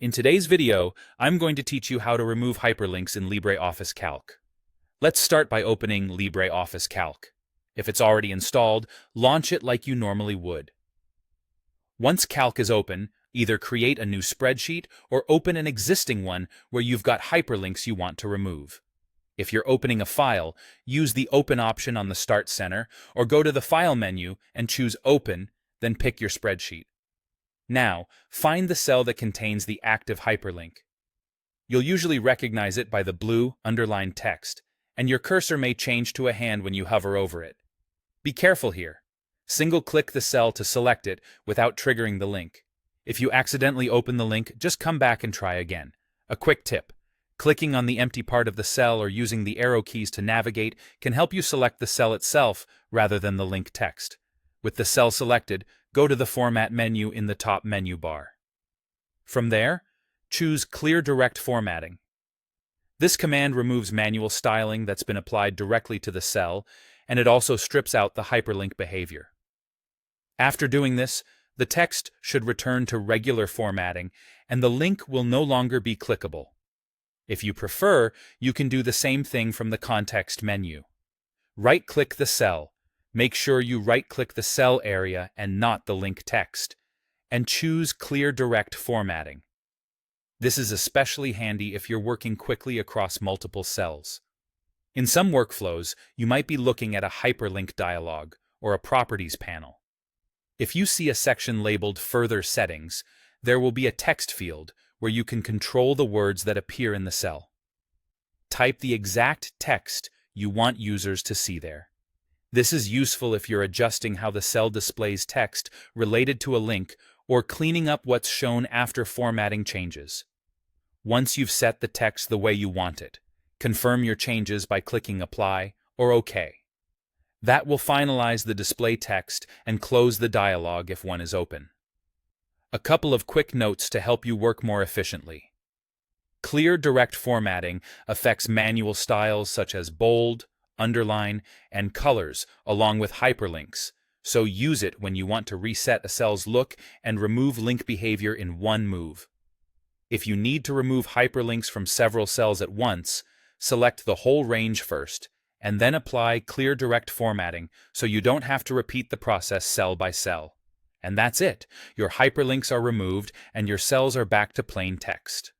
In today's video, I'm going to teach you how to remove hyperlinks in LibreOffice Calc. Let's start by opening LibreOffice Calc. If it's already installed, launch it like you normally would. Once Calc is open, either create a new spreadsheet or open an existing one where you've got hyperlinks you want to remove. If you're opening a file, use the Open option on the Start Center or go to the File menu and choose Open, then pick your spreadsheet. Now, find the cell that contains the active hyperlink. You'll usually recognize it by the blue underlined text, and your cursor may change to a hand when you hover over it. Be careful here. Single-click the cell to select it without triggering the link. If you accidentally open the link, just come back and try again. A quick tip: clicking on the empty part of the cell or using the arrow keys to navigate can help you select the cell itself rather than the link text. With the cell selected, go to the Format menu in the top menu bar. From there, choose Clear Direct Formatting. This command removes manual styling that's been applied directly to the cell, and it also strips out the hyperlink behavior. After doing this, the text should return to regular formatting, and the link will no longer be clickable. If you prefer, you can do the same thing from the Context menu. Right-click the cell. Make sure you right-click the cell area and not the link text, and choose Clear Direct Formatting. This is especially handy if you're working quickly across multiple cells. In some workflows, you might be looking at a hyperlink dialog or a Properties panel. If you see a section labeled Further Settings, there will be a text field where you can control the words that appear in the cell. Type the exact text you want users to see there. This is useful if you're adjusting how the cell displays text related to a link or cleaning up what's shown after formatting changes. Once you've set the text the way you want it, confirm your changes by clicking Apply or OK. That will finalize the display text and close the dialog if one is open. A couple of quick notes to help you work more efficiently. Clear Direct Formatting affects manual styles such as bold, underline, and colors, along with hyperlinks, so use it when you want to reset a cell's look and remove link behavior in one move. If you need to remove hyperlinks from several cells at once, select the whole range first, and then apply Clear Direct Formatting so you don't have to repeat the process cell by cell. And that's it. Your hyperlinks are removed and your cells are back to plain text.